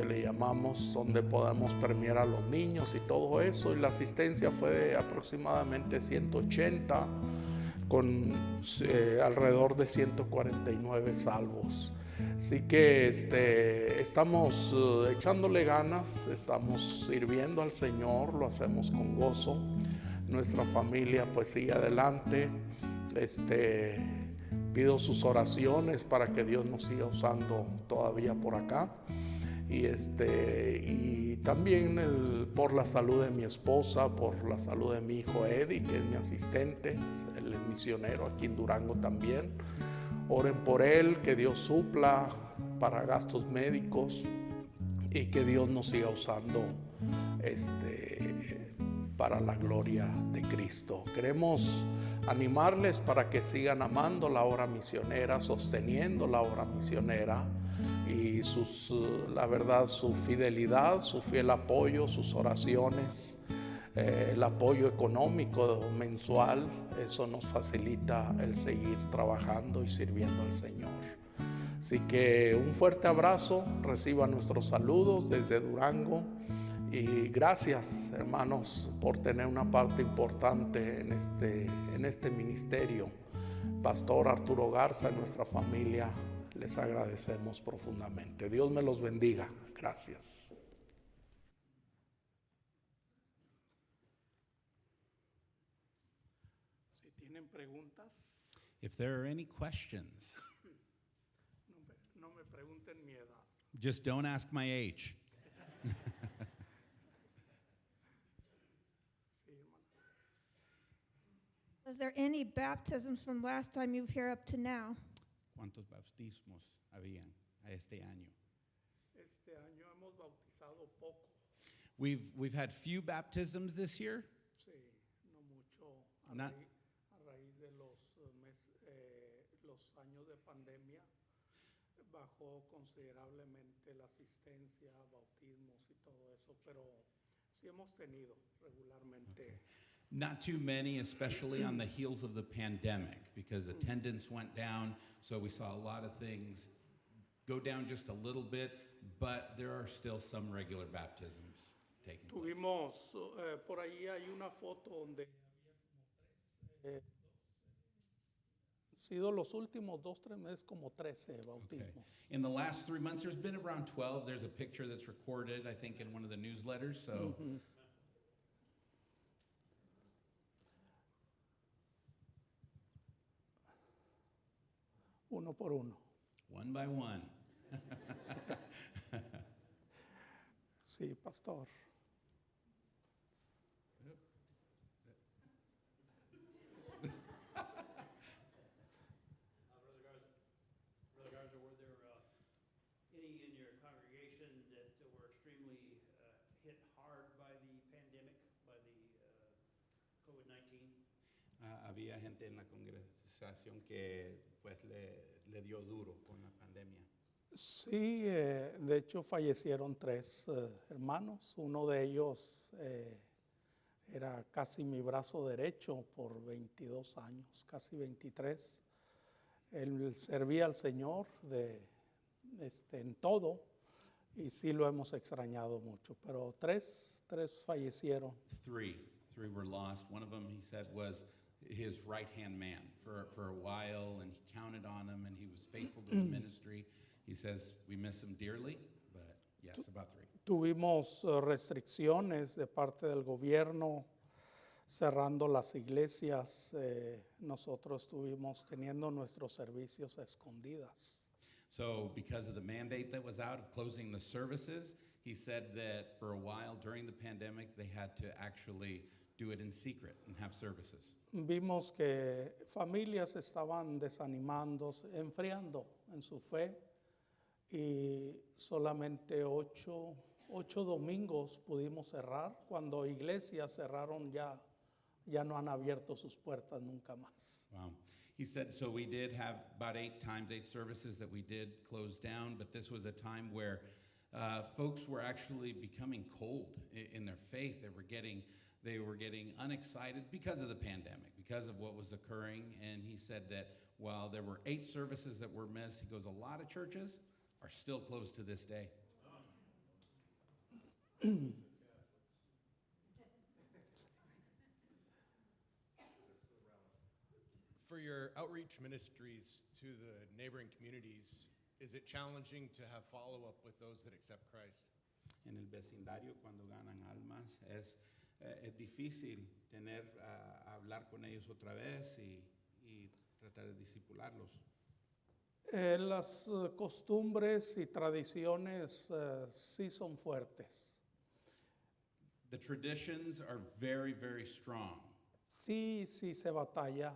que le llamamos, donde podamos premiar a los niños y todo eso, y la asistencia fue de aproximadamente 180 con alrededor de 149 salvos. Así que estamos echándole ganas, estamos sirviendo al Señor, lo hacemos con gozo. Nuestra familia pues sigue adelante. Pido sus oraciones para que Dios nos siga usando todavía por acá. Y también por la salud de mi esposa, por la salud de mi hijo Eddie, que es mi asistente, él es misionero aquí en Durango también. Oren por él, que Dios supla para gastos médicos y que Dios nos siga usando para la gloria de Cristo. Queremos animarles para que sigan amando la obra misionera, sosteniendo la obra misionera y la verdad, su fidelidad, su fiel apoyo, sus oraciones, el apoyo económico mensual, eso nos facilita el seguir trabajando y sirviendo al Señor. Así que un fuerte abrazo, reciban nuestros saludos desde Durango y gracias, hermanos, por tener una parte importante en este ministerio. Pastor Arturo Garza y nuestra familia, les agradecemos profundamente. Dios me los bendiga. Gracias. Si tienen preguntas. If there are any questions, no me pregunten mi edad. just don't ask my age. Was there any baptisms from last time you've here up to now? ¿Cuántos bautismos habían a este año? Este año hemos bautizado poco. We've had few baptisms this year. Sí, no mucho. Not- A raíz de los años de pandemia, bajó considerablemente la asistencia, bautismos y todo eso, pero sí hemos tenido regularmente. Okay. Not too many, especially on the heels of the pandemic, because attendance went down, so we saw a lot of things go down just a little bit, but there are still some regular baptisms taking place. Tuvimos, por ahí hay una foto donde había como sido los últimos 2-3 meses como 13 bautismos. Okay. In the last 3 months, there's been around 12. There's a picture that's recorded, I think, in one of the newsletters, so. Mm-hmm. Uno por uno. One by one. Sí, pastor. Brother Garza, were there any in your congregation that were extremely hit hard by the pandemic, by the COVID-19? Había gente en la congregación que pues le dio duro con la pandemia. Sí, de hecho fallecieron 3 hermanos. Uno de ellos era casi mi brazo derecho por 22 años, casi 23. Él servía al Señor en todo y sí lo hemos extrañado mucho, pero 3 fallecieron. Three were lost. One of them, he said, was his right-hand man for a while, and he counted on him, and he was faithful to the ministry. He says, we miss him dearly, but yes, about 3. Tuvimos restricciones de parte del gobierno, cerrando las iglesias. Nosotros estuvimos teniendo nuestros servicios a escondidas. So because of the mandate that was out of closing the services, he said that for a while during the pandemic, they had to actually do it in secret and have services. Vimos que familias estaban desanimándose, enfriando en su fe y solamente 8 domingos pudimos cerrar. Cuando iglesias cerraron ya no han abierto sus puertas nunca más. Wow. He said, so we did have about 8 services that we did close down, but this was a time where folks were actually becoming cold in their faith. They were getting unexcited because of the pandemic, because of what was occurring. And he said that while there were 8 services that were missed, he goes, a lot of churches are still closed to this day. For your outreach ministries to the neighboring communities, is it challenging to have follow-up with those that accept Christ? En el vecindario, cuando ganan almas, es difícil hablar con ellos otra vez y tratar de discipularlos. Las costumbres y tradiciones sí son fuertes. The traditions are very, very strong. Sí, sí se batalla,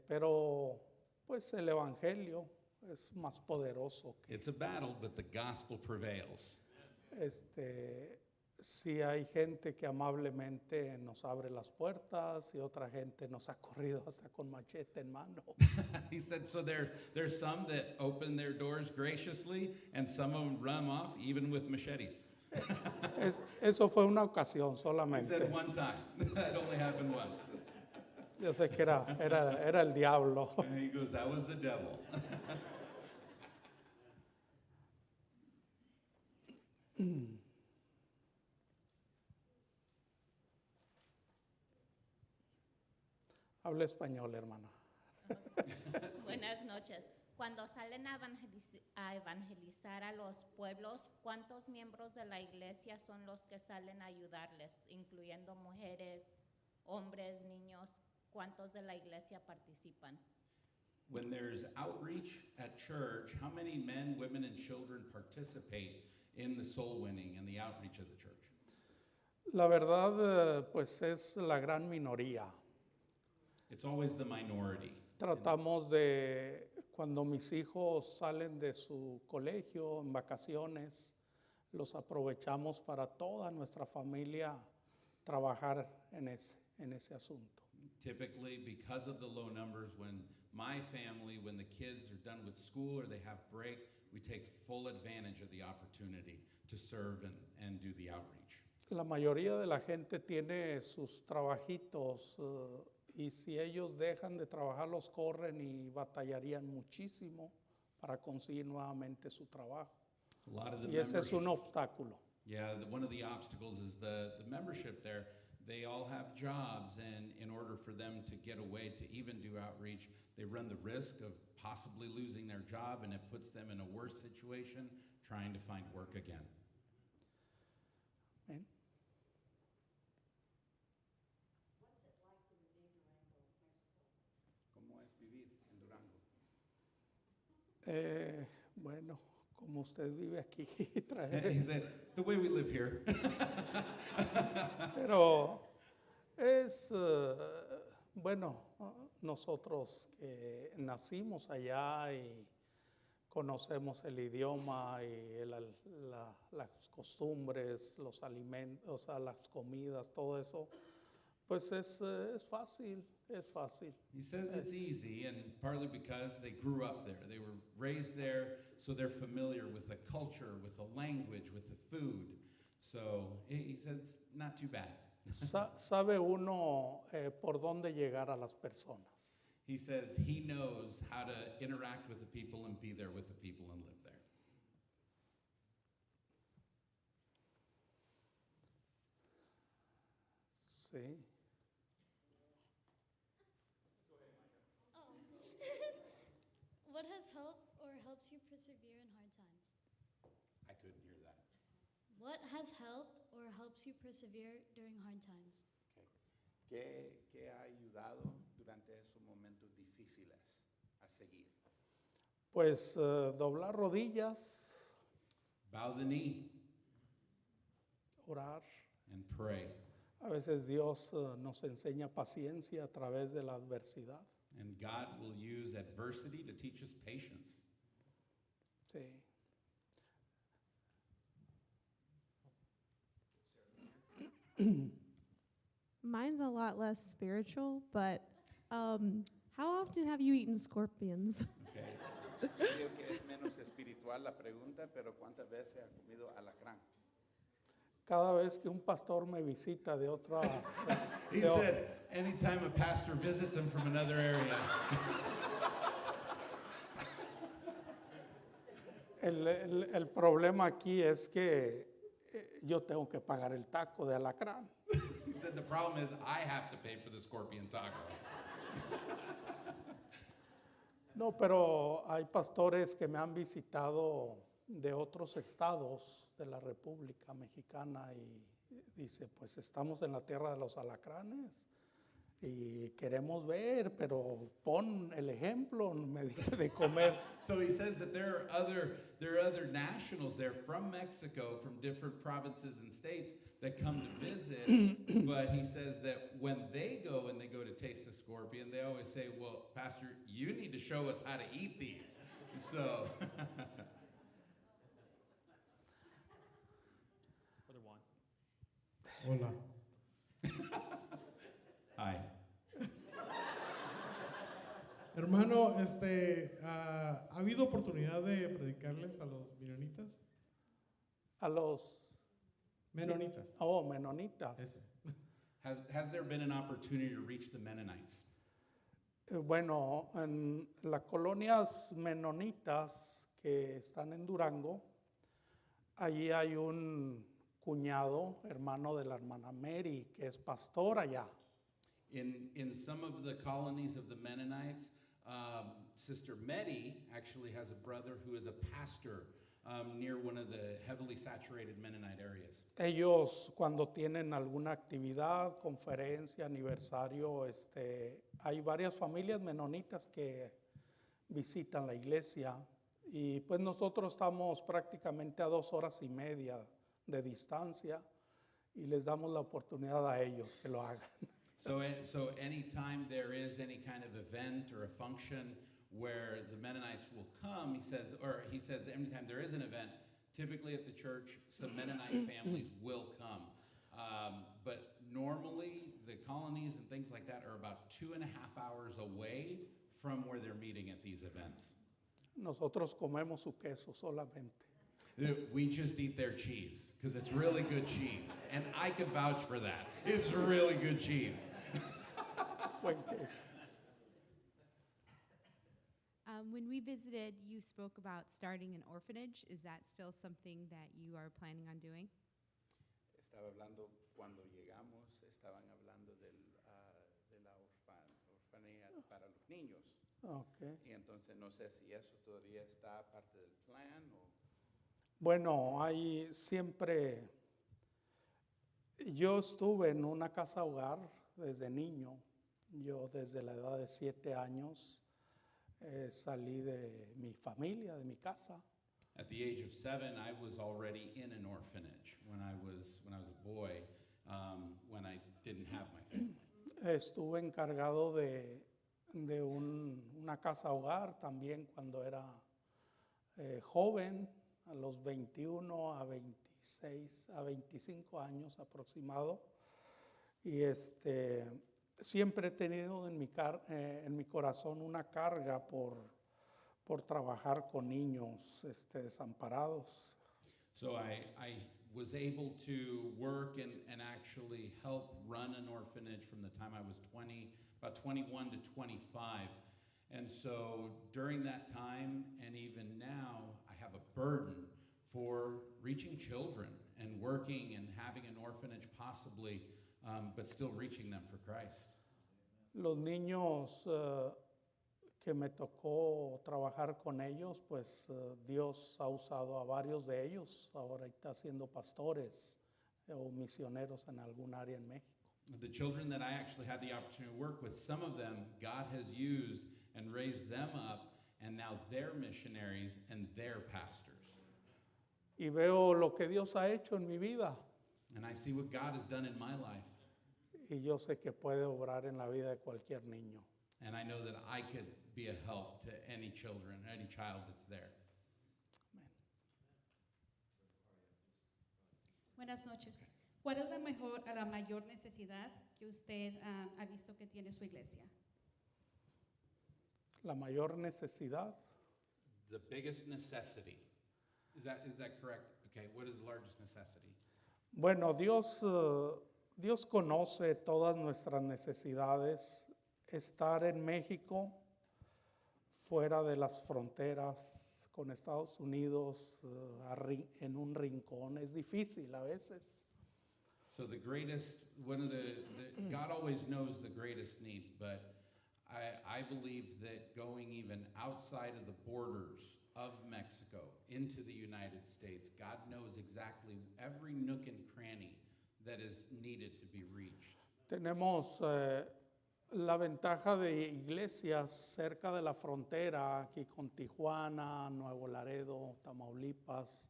pero pues el evangelio es más poderoso que It's a battle, but the gospel prevails. sí hay gente que amablemente nos abre las puertas y otra gente nos ha corrido hasta con machete en mano. He said, so there's some that open their doors graciously, and some of them run off even with machetes. Eso fue una ocasión He solamente. said one time. That only happened once. Yo sé que era el diablo. And he goes, that was the devil. Habla español, hermana. Buenas noches. Cuando salen a evangelizar a los pueblos, ¿cuántos miembros de la iglesia son los que salen a ayudarles, incluyendo mujeres, hombres, niños? ¿Cuántos de la iglesia participan? When there's outreach at church, how many men, women, and children participate in the soul winning and the outreach of the church? La verdad, pues es la gran minoría. It's always the minority. Tratamos de, cuando mis hijos salen de su colegio en vacaciones, los aprovechamos para toda nuestra familia trabajar en ese asunto. Typically, because of the low numbers, when my family, when the kids are done with school or they have break, we take full advantage of the opportunity to serve and do the outreach. La mayoría de la gente tiene sus trabajitos y si ellos dejan de trabajar los corren y batallarían muchísimo para conseguir nuevamente su trabajo. A lot of the Y ese es membership, un obstáculo. yeah, one of the obstacles is the membership there. They all have jobs, and in order for them to get away to even do outreach, they run the risk of possibly losing their job, and it puts them in a worse situation trying to find work again. ¿Ven? ¿Cómo es vivir en Durango? Bueno, como usted vive aquí, He said, the way we live here. pero es, bueno, nosotros que nacimos allá y conocemos el idioma y las costumbres, los alimentos, o sea, las comidas, todo eso, pues es fácil, es fácil. He says it's easy, and partly because they grew up there. They were raised there, so they're familiar with the culture, with the language, with the food. So he says, not too bad. Sabe uno por dónde llegar a las personas. He says he knows how to interact with the people and be there with the people and live there. Sí. What has helped or helps you persevere in hard times? I couldn't hear that. What has helped or helps you persevere during hard times? Okay. ¿Qué ha ayudado durante esos momentos difíciles a seguir? Pues doblar rodillas, Bow the knee orar. and pray. A veces Dios nos enseña paciencia a través de la adversidad. And God will use adversity to teach us patience. Sí. Mine's a lot less spiritual, but how often have you eaten scorpions? Okay. Creo que es menos espiritual la pregunta, pero ¿cuántas veces ha comido alacrán? Cada vez que un pastor me visita de otra... He de o- said, anytime a pastor visits him from another area. el problema aquí es que yo tengo que pagar el taco de alacrán. He said, the problem is I have to pay for the scorpion taco. No, pero hay pastores que me han visitado de otros estados de la República Mexicana y dice, pues estamos en la tierra de los alacranes y queremos ver, pero pon el ejemplo, me dice, de comer. So he says that there are other nationals there from Mexico, from different provinces and states that come to visit. But he says that when they go and they go to taste the scorpion, they always say, well, Pastor, you need to show us how to eat these. So Brother Juan. Hola. hi. Hermano, ¿ha habido oportunidad de predicarles a los menonitas? A los Menonitas. menonitas. Ese. Has there been an opportunity to reach the Mennonites? Bueno, en las colonias menonitas que están en Durango, allí hay un cuñado, hermano de la hermana Mary, que es pastor allá. In some of the colonies of the Mennonites, Sister Medi actually has a brother who is a pastor near one of the heavily saturated Mennonite areas. Ellos cuando tienen alguna actividad, conferencia, aniversario, hay varias familias menonitas que visitan la iglesia y pues nosotros estamos prácticamente a 2 horas y media de distancia y les damos la oportunidad a ellos que lo hagan. So anytime there is any kind of event or a function where the Mennonites will come, he says anytime there is an event, typically at the church, some Mennonite families will come. But normally the colonies and things like that are about 2.5 hours away from where they're meeting at these events. Nosotros comemos su queso solamente. We just eat their cheese because it's really good cheese. And I can vouch for that. It's really good cheese. Buen queso. When we visited, you spoke about starting an orphanage. Is that still something that you are planning on doing? Estaba hablando, cuando llegamos, estaban hablando de la orfanía para los niños. Okay. Y entonces no sé si eso todavía está parte del plan o... Bueno, hay siempre, yo estuve en una casa hogar desde niño, yo desde la edad de 7 años salí de mi familia, de mi casa. At the age of 7, I was already in an orphanage when I was a boy, when I didn't have my family. Estuve encargado de una casa hogar también cuando era joven, a los 21 a 26, a 25 años aproximado. Y siempre he tenido en mi corazón una carga por trabajar con niños desamparados. So I was able to work and actually help run an orphanage from the time I was about 21 to 25. And so during that time and even now, I have a burden for reaching children and working and having an orphanage possibly, but still reaching them for Christ. Los niños que me tocó trabajar con ellos, pues Dios ha usado a varios de ellos, ahora está siendo pastores o misioneros en algún área en México. The children that I actually had the opportunity to work with, some of them God has used and raised them up, and now they're missionaries and they're pastors. Y veo lo que Dios ha hecho en mi vida. And I see what God has done in my life. Y yo sé que puede obrar en la vida de cualquier niño. And I know that I could be a help to any children, any child that's there. Buenas noches. ¿Cuál es la mayor necesidad que usted ha visto que tiene su iglesia? La mayor necesidad. The biggest necessity. Is that correct? Okay, what is the largest necessity? Bueno, Dios conoce todas nuestras necesidades. Estar en México, fuera de las fronteras con Estados Unidos en un rincón. Es difícil a veces. So the greatest, God always knows the greatest need, but I believe that going even outside of the borders of Mexico into the United States, God knows exactly every nook and cranny that is needed to be reached. Tenemos la ventaja de iglesias cerca de la frontera, aquí con Tijuana, Nuevo Laredo, Tamaulipas.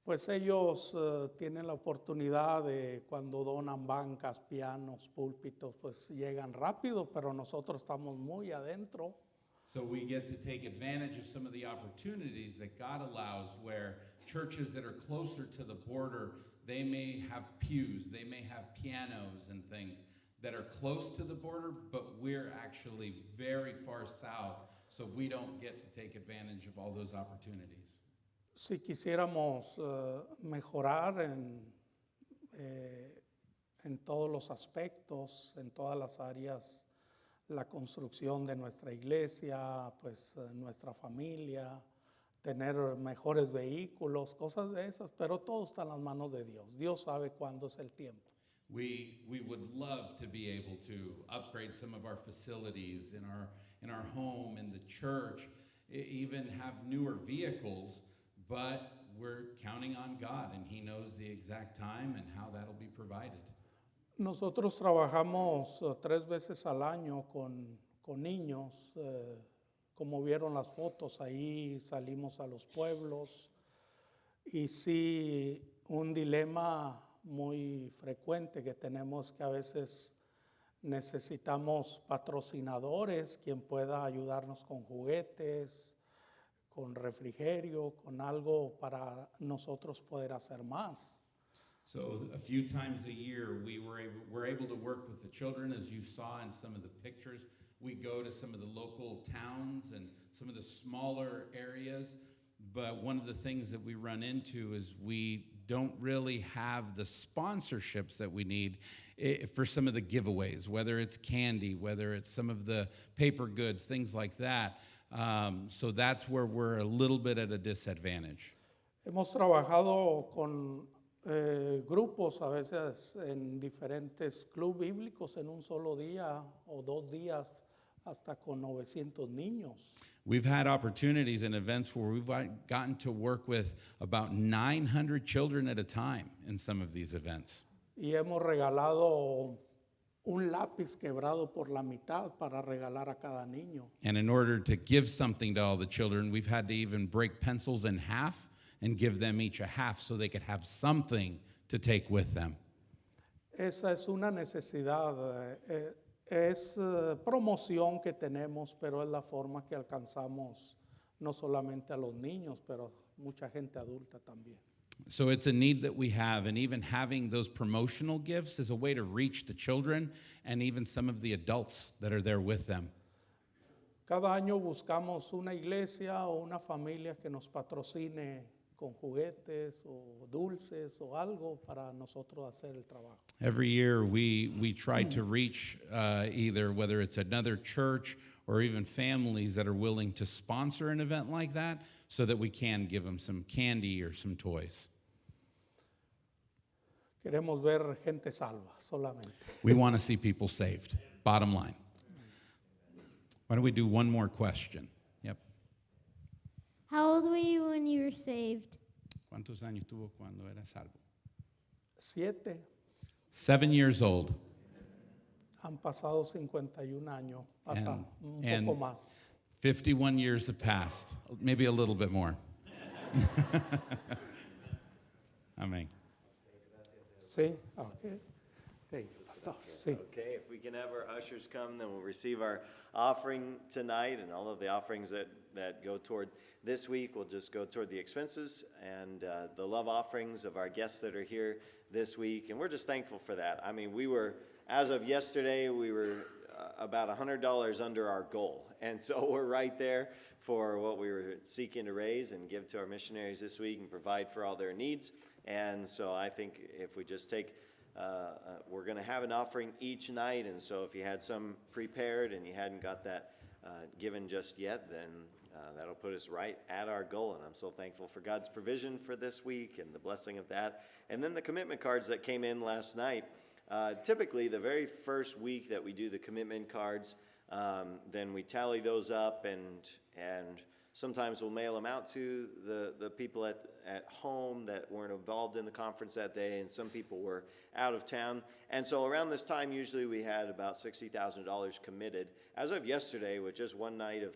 Pues ellos tienen la oportunidad de cuando donan bancas, pianos, púlpitos, pues llegan rápido, pero nosotros estamos muy adentro. So we get to take advantage of some of the opportunities that God allows where churches that are closer to the border, they may have pews, they may have pianos and things that are close to the border, but we're actually very far south, so we don't get to take advantage of all those opportunities. Si quisiéramos mejorar en todos los aspectos, en todas las áreas, la construcción de nuestra iglesia, pues nuestra familia, tener mejores vehículos, cosas de esas, pero todo está en las manos de Dios. Dios sabe cuándo es el tiempo. We would love to be able to upgrade some of our facilities in our home, in the church, even have newer vehicles, but we're counting on God, and He knows the exact time and how that'll be provided. Nosotros trabajamos 3 veces al año con niños. Como vieron las fotos, ahí salimos a los pueblos. Y sí, un dilema muy frecuente que tenemos que a veces necesitamos patrocinadores, quien pueda ayudarnos con juguetes, con refrigerio, con algo para nosotros poder hacer más. So a few times a year, we're able to work with the children, as you saw in some of the pictures. We go to some of the local towns and some of the smaller areas. But one of the things that we run into is we don't really have the sponsorships that we need for some of the giveaways, whether it's candy, whether it's some of the paper goods, things like that. So that's where we're a little bit at a disadvantage. Hemos trabajado con grupos a veces en diferentes clubes bíblicos en un solo día o 2 días, hasta con 900 niños. We've had opportunities and events where we've gotten to work with about 900 children at a time in some of these events. Y hemos regalado un lápiz quebrado por la mitad para regalar a cada niño. And in order to give something to all the children, we've had to even break pencils in half and give them each a half so they could have something to take with them. Esa es una necesidad. Es promoción que tenemos, pero es la forma que alcanzamos no solamente a los niños, pero mucha gente adulta también. So it's a need that we have, and even having those promotional gifts is a way to reach the children and even some of the adults that are there with them. Cada año buscamos una iglesia o una familia que nos patrocine con juguetes o dulces o algo para nosotros hacer el trabajo. Every year we try to reach either whether it's another church or even families that are willing to sponsor an event like that so that we can give them some candy or some toys. Queremos ver gente salva solamente. We want to see people saved, bottom line. Why don't we do one more question? Yep. How old were you when you were saved? ¿Cuántos años tuvo cuando era salvo? 7. 7 years old. Han pasado 51 años, pasa un poco más. 51 years have passed, maybe a little bit more. Amén. Sí, okay. Sí. Okay, if we can have our ushers come, then we'll receive our offering tonight, and all of the offerings that go toward this week will just go toward the expenses and the love offerings of our guests that are here this week, and we're just thankful for that. I mean, as of yesterday, we were about $100 under our goal, and so we're right there for what we were seeking to raise and give to our missionaries this week and provide for all their needs. And so I think if we just take we're going to have an offering each night, and so if you had some prepared and you hadn't got that given just yet, then that'll put us right at our goal, and I'm so thankful for God's provision for this week and the blessing of that. And then the commitment cards that came in last night. Typically, the very first week that we do the commitment cards, then we tally those up, and sometimes we'll mail them out to the people at home that weren't involved in the conference that day, and some people were out of town. And so around this time, usually we had about $60,000 committed. As of yesterday, with just one night of